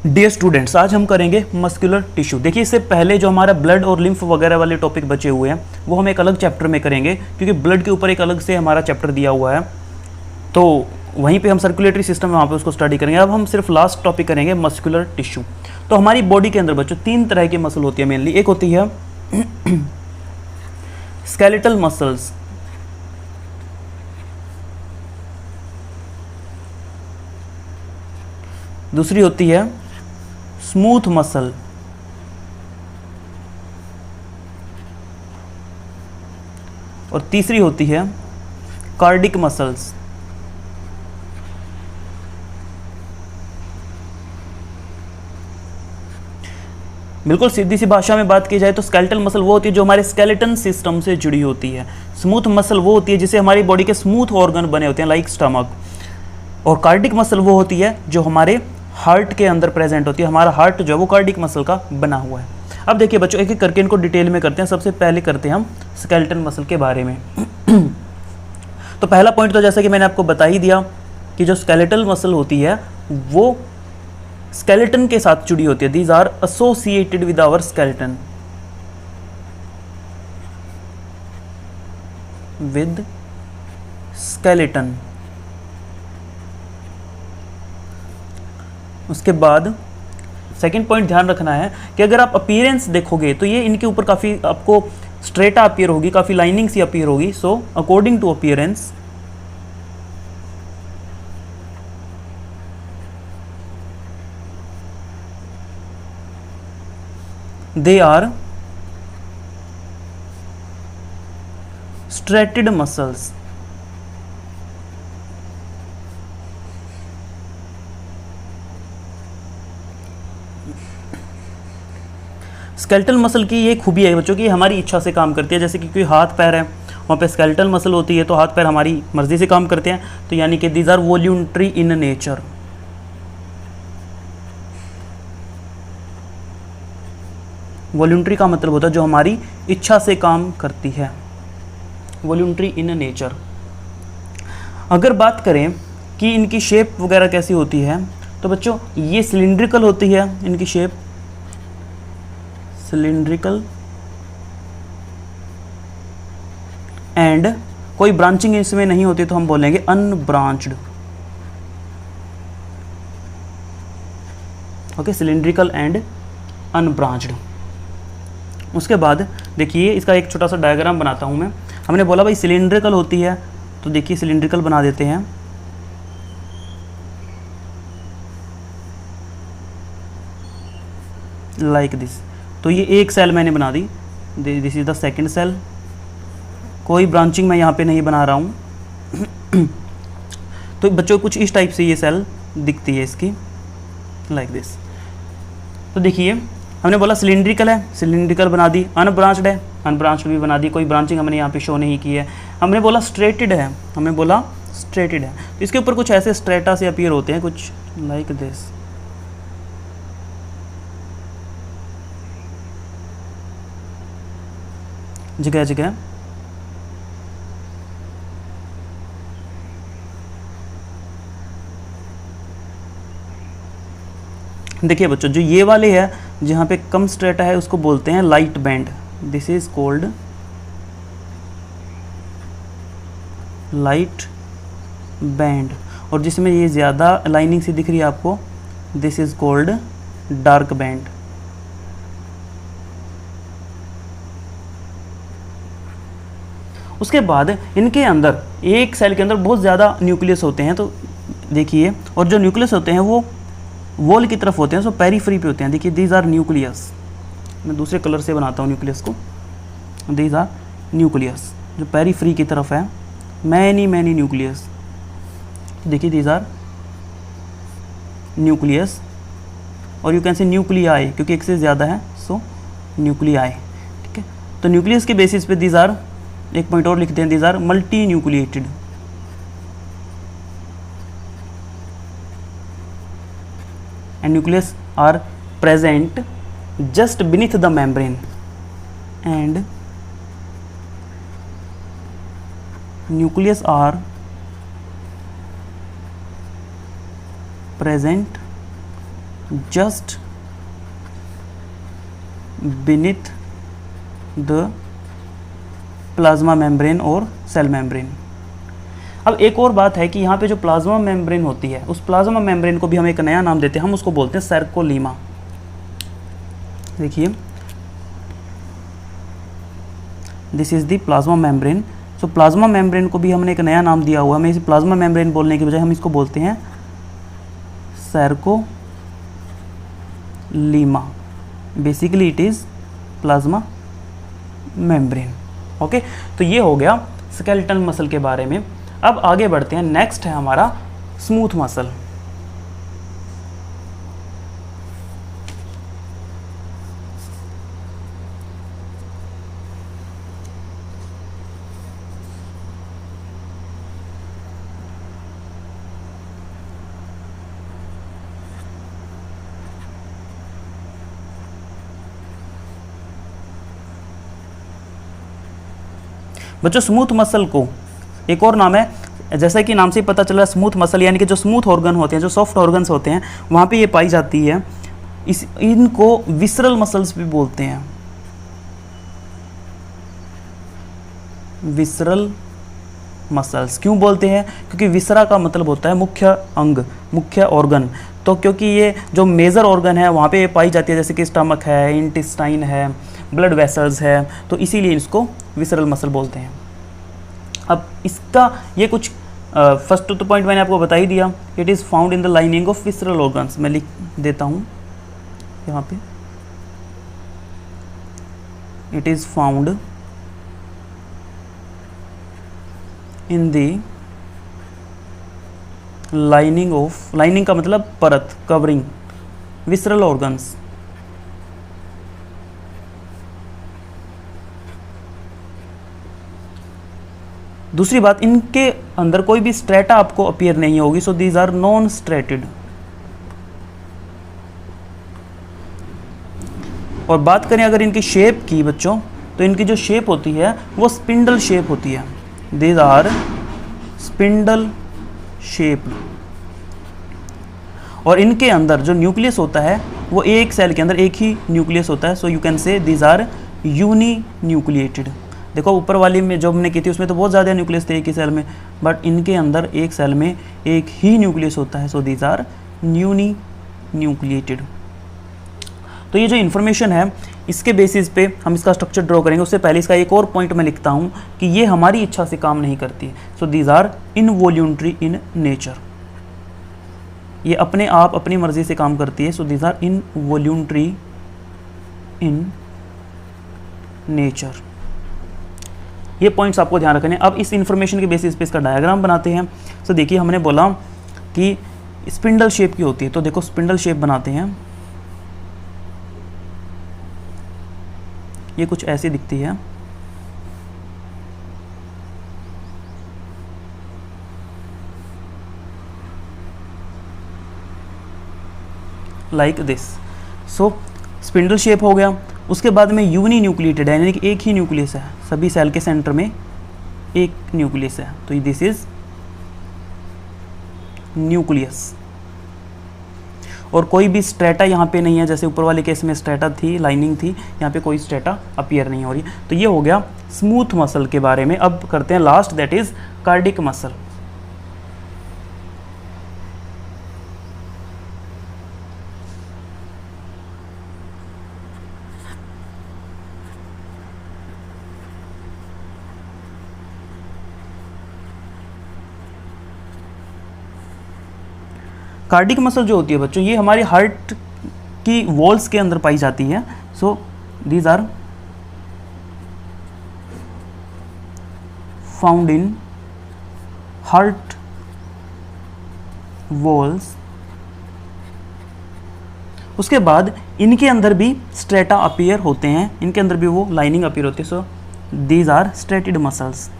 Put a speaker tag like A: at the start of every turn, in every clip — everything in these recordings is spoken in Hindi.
A: डियर स्टूडेंट्स, आज हम करेंगे मस्कुलर टिश्यू। देखिए, इससे पहले जो हमारा ब्लड और लिम्फ वगैरह वाले टॉपिक बचे हुए हैं वो हम एक अलग चैप्टर में करेंगे, क्योंकि ब्लड के ऊपर एक अलग से हमारा चैप्टर दिया हुआ है, तो वहीं पे हम सर्कुलेटरी सिस्टम है वहाँ पे उसको स्टडी करेंगे। अब हम सिर्फ लास्ट टॉपिक करेंगे मस्कुलर टिश्यू। तो हमारी बॉडी के अंदर बच्चों 3 तरह की मसल होती है मेनली। एक होती है स्केलेटल मसल्स, दूसरी होती है स्मूथ मसल, और तीसरी होती है कार्डिक मसल्स। बिल्कुल सीधी सी भाषा में बात की जाए तो स्केलेटल मसल वो होती है जो हमारे स्केलेटन सिस्टम से जुड़ी होती है। स्मूथ मसल वो होती है जिसे हमारी बॉडी के स्मूथ ऑर्गन बने होते हैं लाइक स्टमक। और कार्डिक मसल वो होती है जो हमारे हार्ट के अंदर प्रेजेंट होती है। हमारा हार्ट जो है वो कार्डिक मसल का बना हुआ है। अब देखिए बच्चों, एक एक करके इनको डिटेल में करते हैं। सबसे पहले करते हैं हम स्केलेटन मसल के बारे में। तो पहला पॉइंट तो जैसा कि मैंने आपको बता ही दिया कि जो स्केलेटल मसल होती है वो स्केलेटन के साथ जुड़ी होती है। These are associated with our skeleton, with skeleton. उसके बाद सेकंड पॉइंट ध्यान रखना है कि अगर आप अपीयरेंस देखोगे तो ये इनके ऊपर काफ़ी आपको स्ट्रेटा अपीयर होगी, काफ़ी लाइनिंग सी अपीयर होगी। So according to appearance they are striated muscles। Skeletal muscle की ये खूबी है बच्चों की, हमारी इच्छा से काम करती है। जैसे कि कोई हाथ पैर है, वहाँ पे स्केलेटल मसल होती है तो हाथ पैर हमारी मर्जी से काम करते हैं। तो यानी कि these are voluntary in nature. Voluntary का मतलब होता है जो हमारी इच्छा से काम करती है, वॉल्यूंटरी इन नेचर। अगर बात करें कि इनकी शेप वगैरह कैसी होती है तो बच्चों ये सिलिंड्रिकल होती है। इनकी शेप सिलिंड्रिकल, एंड कोई ब्रांचिंग इसमें नहीं होती तो हम बोलेंगे unbranched. Okay, cylindrical and unbranched. उसके बाद देखिए इसका एक छोटा सा डायग्राम बनाता हूँ मैं। हमने बोला भाई सिलिंड्रिकल होती है, तो देखिए सिलिंड्रिकल बना देते हैं। Like this. तो ये एक सेल मैंने बना दी, this is the second cell. कोई ब्रांचिंग मैं यहाँ पे नहीं बना रहा हूँ। तो बच्चों कुछ इस टाइप से ये सेल दिखती है इसकी, लाइक दिस। तो देखिए हमने बोला सिलिंड्रिकल है, सिलिंड्रिकल बना दी। अनब्रांच्ड है, अनब्रांच्ड भी बना दी। कोई ब्रांचिंग हमने यहाँ पे शो नहीं की है। हमने बोला स्ट्रेटेड है, हमने बोला स्ट्रेटेड है। तो इसके ऊपर कुछ ऐसे स्ट्रेटा से अपीयर होते हैं, कुछ लाइक दिस। जगह जगह देखिए बच्चों, जो ये वाले है जहाँ पे कम स्ट्रेटा है उसको बोलते हैं light band. This is called light band. और जिसमें ये ज़्यादा लाइनिंग सी दिख रही है आपको, this is called dark band. उसके बाद इनके अंदर एक सेल के अंदर बहुत ज़्यादा न्यूक्लियस होते हैं। तो देखिए, और जो न्यूक्लियस होते हैं वो वॉल की तरफ होते हैं, सो पेरीफ्री पे होते हैं। देखिए दीज आर न्यूक्लियस। मैं दूसरे कलर से बनाता हूँ न्यूक्लियस को। दीज आर न्यूक्लियस जो पेरीफ्री की तरफ है। Many nucleus. देखिए दीज आर न्यूक्लियस, और यू कैन से न्यूक्लियाई, क्योंकि एक से ज़्यादा है सो न्यूक्लियाई। ठीक है, तो न्यूक्लियस के बेसिस पे दीज आर, एक पॉइंट और लिखते हैं, these are multi nucleated. and nucleus are present just beneath the membrane, and nucleus are present just beneath the plasma membrane और सेल मेम्ब्रेन। अब एक और बात है कि यहाँ पे जो प्लाज्मा मेम्ब्रेन होती है, उस प्लाज्मा मेम्ब्रेन को भी हम एक नया नाम देते हैं, हम उसको बोलते हैं सर्कोलीमा। देखिए, this is the plasma membrane. So plasma membrane को भी हमने एक नया नाम दिया हुआ है। हमें इसे प्लाज्मा मेम्ब्रेन बोलने की बजाय हम इसको बोलते हैं sarcolemma. Basically it is plasma membrane. Okay, तो ये हो गया स्केलेटल मसल के बारे में। अब आगे बढ़ते हैं, नेक्स्ट है हमारा स्मूथ मसल। बच्चों, स्मूथ मसल को एक और नाम है, जैसा कि नाम से ही पता चला, स्मूथ मसल यानी कि जो स्मूथ ऑर्गन होते हैं, जो सॉफ्ट ऑर्गन्स होते हैं, वहाँ पे ये पाई जाती है। इनको विसरल मसल्स भी बोलते हैं। विसरल मसल्स क्यों बोलते हैं? क्योंकि विसरा का मतलब होता है मुख्य अंग, मुख्य ऑर्गन। तो क्योंकि ये जो मेजर ऑर्गन है वहाँ पे ये पाई जाती है, जैसे कि स्टमक है, इंटेस्टाइन है, ब्लड वेसल्स है, तो इसीलिए इसको विसरल मसल बोलते हैं। अब इसका ये कुछ फर्स्ट तो पॉइंट मैंने आपको बता ही दिया, it is found in the lining of visceral organs. मैं लिख देता हूँ यहाँ पे, it is found in the lining of, lining का मतलब परत, कवरिंग, विसरल ऑर्गन्स। दूसरी बात, इनके अंदर कोई भी स्ट्रेटा आपको अपीयर नहीं होगी, so these are non striated. और बात करें अगर इनकी शेप की बच्चों, तो इनकी जो शेप होती है वो स्पिंडल शेप होती है। These are spindle shaped. और इनके अंदर जो न्यूक्लियस होता है वो एक सेल के अंदर एक ही न्यूक्लियस होता है, so you can say these are uni nucleated. देखो ऊपर वाली में जो हमने की थी उसमें तो बहुत ज़्यादा न्यूक्लियस थे एक ही सेल में, बट इनके अंदर एक सेल में एक ही न्यूक्लियस होता है, so these are uni nucleated. तो ये जो इन्फॉर्मेशन है इसके बेसिस पे हम इसका स्ट्रक्चर ड्रॉ करेंगे। उससे पहले इसका एक और पॉइंट मैं लिखता हूँ कि ये हमारी इच्छा से काम नहीं करती है, so these are involuntary in nature. ये अपने आप अपनी मर्जी से काम करती है, so these are involuntary in nature. ये पॉइंट्स आपको ध्यान रखने। अब इस इन्फॉर्मेशन के बेसिस पे इसका डायग्राम बनाते हैं। सो देखिए, हमने बोला कि स्पिंडल शेप की होती है, तो देखो स्पिंडल शेप बनाते हैं। ये कुछ ऐसी दिखती है, like this. So spindle shape हो गया। उसके बाद में यूनी न्यूक्लिएटेड है, यानी कि एक ही न्यूक्लियस है, सभी सेल के सेंटर में एक न्यूक्लियस है, तो दिस इज न्यूक्लियस। और कोई भी स्ट्रेटा यहाँ पे नहीं है, जैसे ऊपर वाले केस में स्ट्रेटा थी, लाइनिंग थी, यहाँ पे कोई स्ट्रेटा अपीयर नहीं हो रही। तो ये हो गया स्मूथ मसल के बारे में। अब करते हैं last, that is cardiac muscle. Cardiac muscle जो होती है बच्चों, ये हमारी हार्ट की वॉल्स के अंदर पाई जाती है। So these are found in heart walls. उसके बाद इनके अंदर भी स्ट्रेटा अपीयर होते हैं, इनके अंदर भी वो लाइनिंग अपीयर होती है। So these are striated muscles.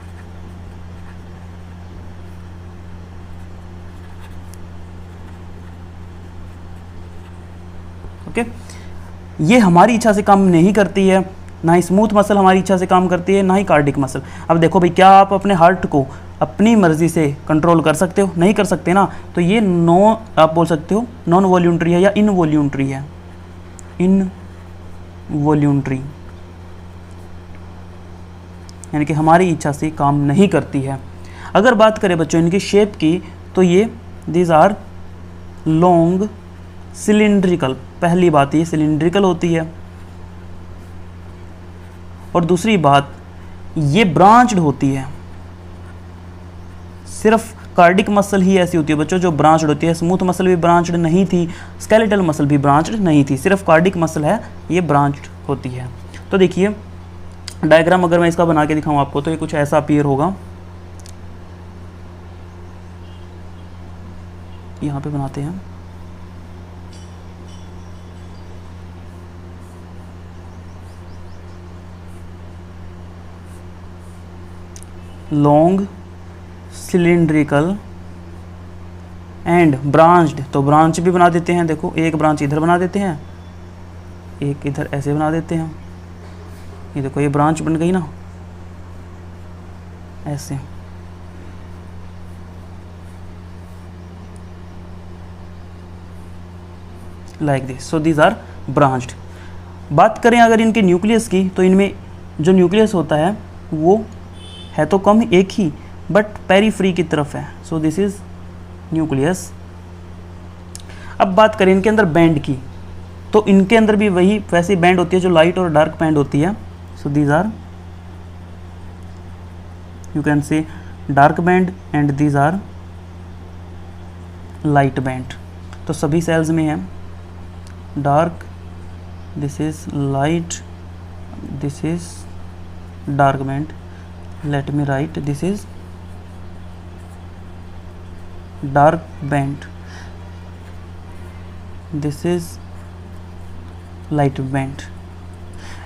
A: Okay, ये हमारी इच्छा से काम नहीं करती है, ना ही स्मूथ मसल हमारी इच्छा से काम करती है, ना ही कार्डिक मसल। अब देखो भाई, क्या आप अपने हार्ट को अपनी मर्जी से कंट्रोल कर सकते हो, नहीं कर सकते ना, तो ये नो आप बोल सकते हो नॉन वॉल्यूंट्री है या इनवॉल्यूंट्री है, इनवॉल्यूंट्री, यानी कि हमारी इच्छा से काम नहीं करती है। अगर बात करें बच्चों इनकी शेप की, तो ये दीज आर लॉन्ग सिलिंड्रिकल, पहली बात ये सिलिंड्रिकल होती है, और दूसरी बात ये ब्रांच्ड होती है। सिर्फ कार्डिक मसल ही ऐसी होती है बच्चों जो ब्रांच्ड होती है, स्मूथ मसल भी ब्रांच्ड नहीं थी, स्केलेटल मसल भी ब्रांच्ड नहीं थी, सिर्फ कार्डिक मसल है ये ब्रांच्ड होती है। तो देखिए डायग्राम अगर मैं इसका बना के दिखाऊं आपको, तो ये कुछ ऐसा अपीयर होगा, यहाँ पे बनाते हैं। लॉन्ग सिलिंड्रिकल एंड ब्रांच्ड, तो ब्रांच भी बना देते हैं, देखो एक ब्रांच इधर बना देते हैं, एक इधर ऐसे बना देते हैं, ये देखो ये ब्रांच बन गई ना ऐसे। Like this, so these are branched. बात करें अगर इनके न्यूक्लियस की, तो इनमें जो न्यूक्लियस होता है वो है तो कम एक ही, बट पेरीफ्री की तरफ है, सो दिस इज न्यूक्लियस। अब बात करें इनके अंदर बैंड की, तो इनके अंदर भी वही वैसी बैंड होती है जो लाइट और डार्क बैंड होती है, so these are you can say dark band and these are light band. तो सभी सेल्स में है dark, this is light, this is dark band, let me write this is dark band, this is light band।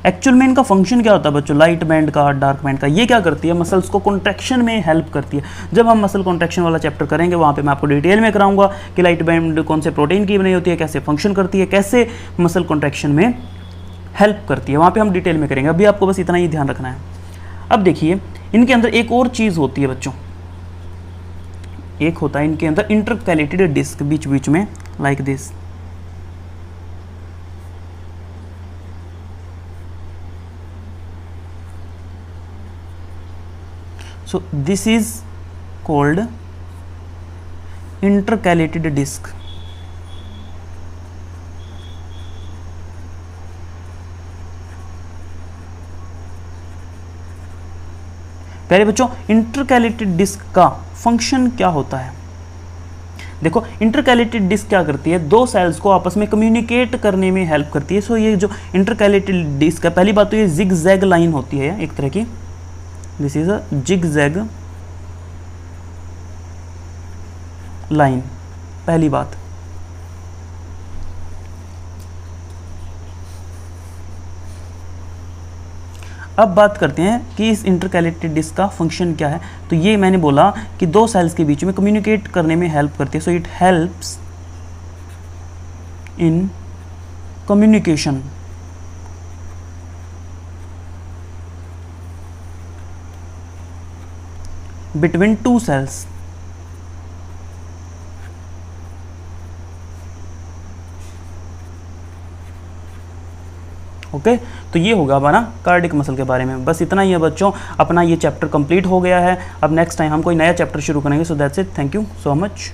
A: Actual में इनका फंक्शन क्या होता है बच्चों, लाइट बैंड का, डार्क बैंड का, ये क्या करती है मसल्स को कॉन्ट्रैक्शन में हेल्प करती है। जब हम मसल कॉन्ट्रैक्शन वाला चैप्टर करेंगे वहाँ पे मैं आपको डिटेल में कराऊंगा कि लाइट बैंड कौन से प्रोटीन की बनी होती है, कैसे फंक्शन करती है, कैसे मसल कॉन्ट्रैक्शन में हेल्प करती है, वहाँ पे हम डिटेल में करेंगे। अभी आपको बस इतना ही ध्यान रखना है। अब देखिए इनके अंदर एक और चीज़ होती है बच्चों, एक होता है इनके अंदर इंटरकैलेटेड डिस्क बीच बीच में, like this. So this is called intercalated disc. प्यारे बच्चों इंटरकैलेटेड डिस्क का फंक्शन क्या होता है, देखो इंटरकैलेटेड डिस्क क्या करती है, दो सेल्स को आपस में कम्युनिकेट करने में हेल्प करती है। सो ये जो इंटरकैलेटेड डिस्क है, पहली बात तो ये जिग जैग लाइन होती है एक तरह की, this is a zigzag line, पहली बात। अब बात करते हैं कि इस इंटरकैलेटेड डिस्क का फंक्शन क्या है। तो ये मैंने बोला कि दो सेल्स के बीच में कम्युनिकेट करने में हेल्प करती है, so it helps in communication between two cells. Okay, तो ये होगा हमारा कार्डिक मसल के बारे में। बस इतना ही है बच्चों, अपना ये चैप्टर कंप्लीट हो गया है। अब नेक्स्ट टाइम हम कोई नया चैप्टर शुरू करेंगे। So that's it, thank you so much.